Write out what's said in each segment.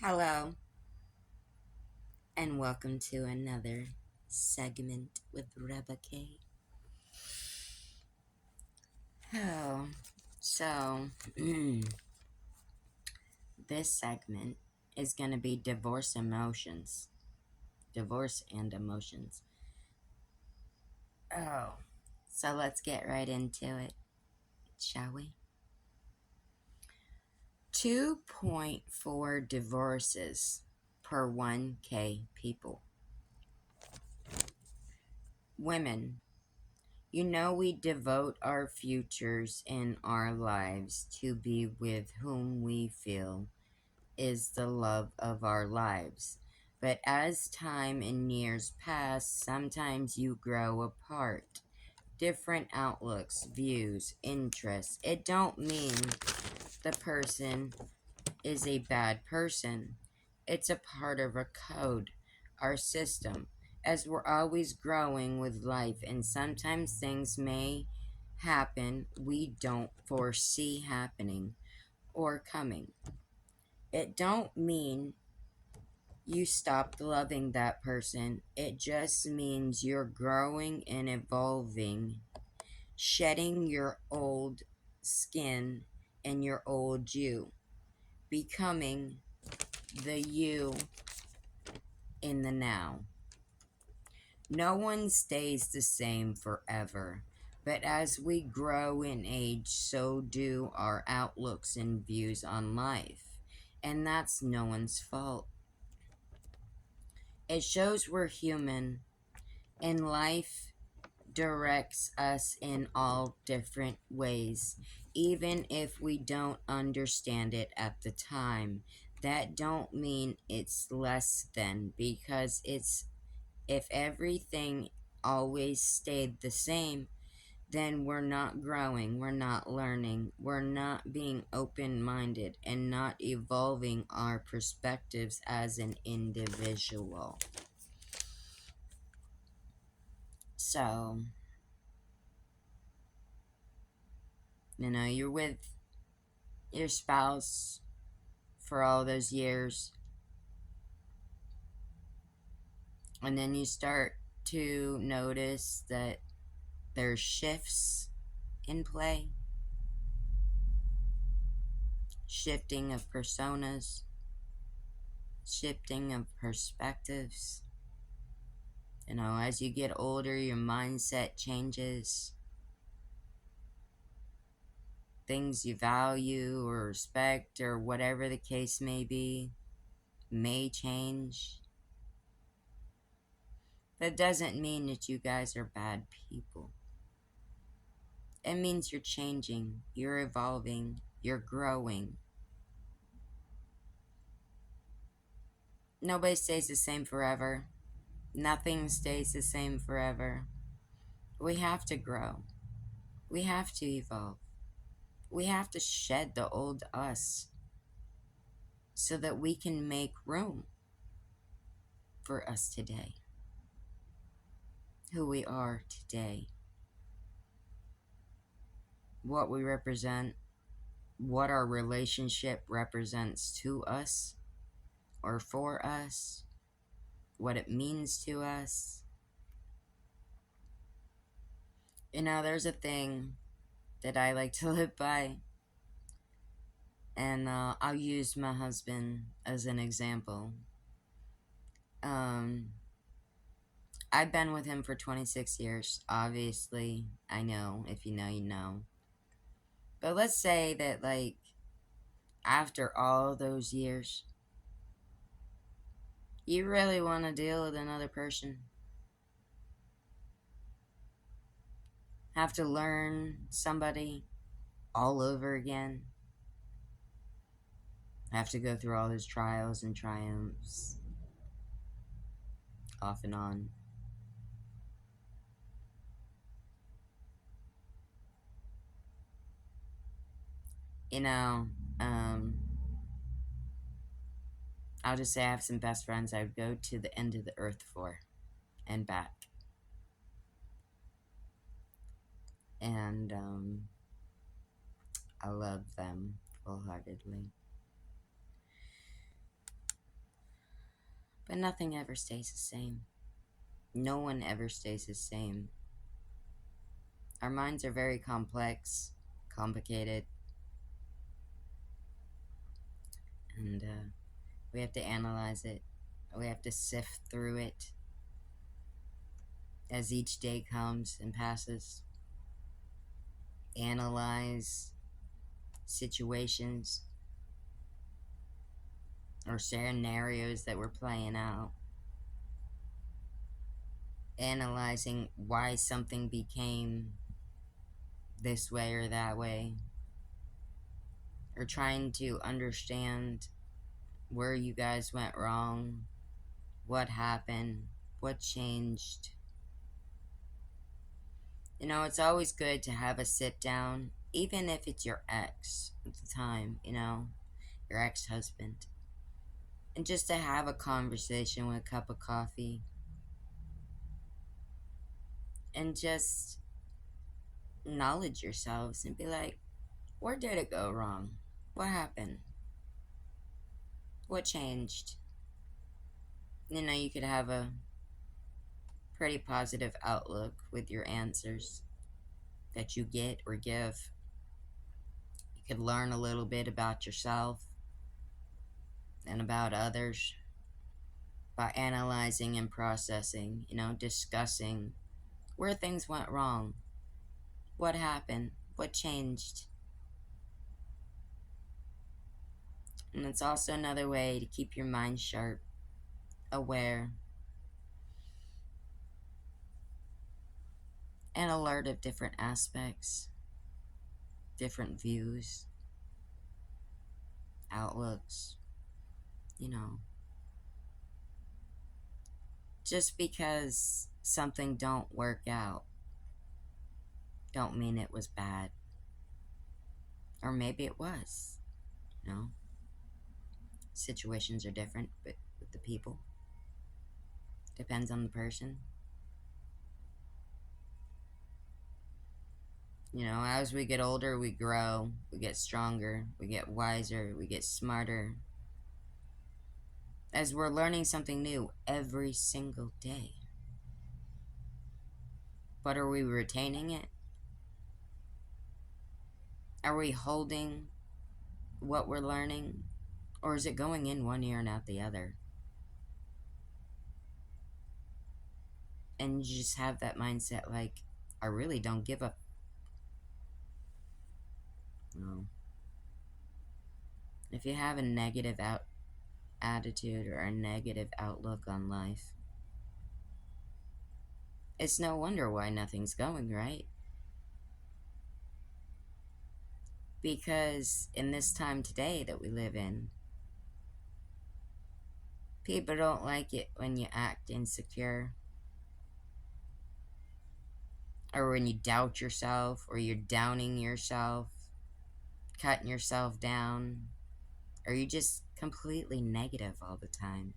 Hello, and welcome to another segment with Rebecca. Oh, so this segment is going to be divorce emotions. Divorce and emotions. Oh, so let's get right into it, shall we? 2.4 divorces per 1K people. Women. We devote our futures in our lives to be with whom we feel is the love of our lives. But as time and years pass, sometimes you grow apart. Different outlooks, views, interests. It don't mean the person is a bad person. It's a part of our code, our system, as we're always growing with life, and sometimes things may happen we don't foresee happening or coming. It don't mean you stopped loving that person. It just means you're growing and evolving, shedding your old skin and your old you, becoming the you in the now. No one stays the same forever, but as we grow in age, so do our outlooks and views on life, and that's no one's fault. It shows we're human, and life directs us in all different ways, even if we don't understand it at the time. That don't mean it's less than, because it's if everything always stayed the same, then we're not growing, we're not learning, we're not being open-minded, and not evolving our perspectives as an individual. So, you're with your spouse for all those years, and then you start to notice that there's shifts in play, shifting of personas, shifting of perspectives. As you get older, your mindset changes. Things you value or respect, or whatever the case may be, may change. That doesn't mean that you guys are bad people. It means you're changing, you're evolving, you're growing. Nobody stays the same forever. Nothing stays the same forever. We have to grow. We have to evolve. We have to shed the old us so that we can make room for us today. Who we are today. What we represent. What our relationship represents to us or for us. What it means to us. There's a thing that I like to live by, and I'll use my husband as an example. Um, I've been with him for 26 years. Obviously, I know. If you know, you know. But let's say that, after all those years, you really want to deal with another person? Have to learn somebody all over again? Have to go through all his trials and triumphs, off and on? You know, um, I'll just say I have some best friends I would go to the end of the earth for and back. And I love them wholeheartedly. But nothing ever stays the same. No one ever stays the same. Our minds are very complex, complicated, and we have to analyze it. We have to sift through it as each day comes and passes. Analyze situations or scenarios that we're playing out. Analyzing why something became this way or that way. Or trying to understand where you guys went wrong, what happened, what changed. You know, it's always good to have a sit down, even if it's your ex at the time, you know, your ex husband. And just to have a conversation with a cup of coffee and just acknowledge yourselves and be like, where did it go wrong? What happened? What changed? You know, you could have a pretty positive outlook with your answers that you get or give. You could learn a little bit about yourself and about others by analyzing and processing, you know, discussing where things went wrong, what happened, what changed. And it's also another way to keep your mind sharp, aware, and alert of different aspects, different views, outlooks, you know. Just because something don't work out don't mean it was bad. Or maybe it was, you know. Situations are different but with the people. Depends on the person. You know, as we get older, we grow, we get stronger, we get wiser, we get smarter. As we're learning something new every single day. But are we retaining it? Are we holding what we're learning? Or is it going in one ear and out the other? And you just have that mindset like, I really don't give a... No. If you have a negative attitude or a negative outlook on life, it's no wonder why nothing's going right. Because in this time today that we live in, people don't like it when you act insecure, or when you doubt yourself, or you're downing yourself, cutting yourself down, or you're just completely negative all the time.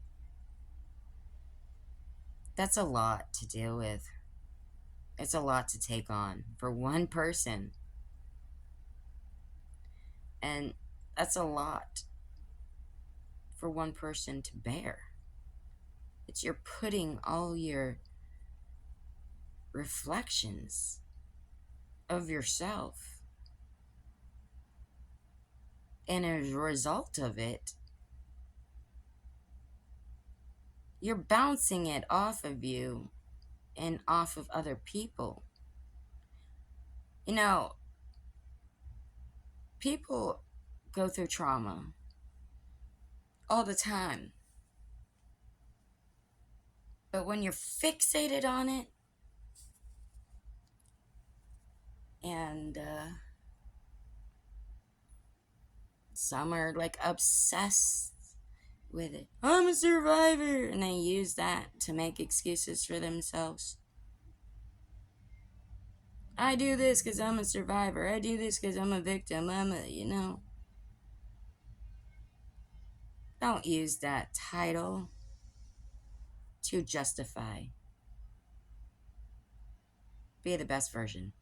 That's a lot to deal with. It's a lot to take on for one person. And that's a lot for one person to bear. It's you're putting all your reflections of yourself, and as a result of it, you're bouncing it off of you and off of other people. You know, people go through trauma all the time. But when you're fixated on it, and some are like obsessed with it. I'm a survivor! And they use that to make excuses for themselves. I do this because I'm a survivor. I do this because I'm a victim. You know. Don't use that title to justify. Be the best version.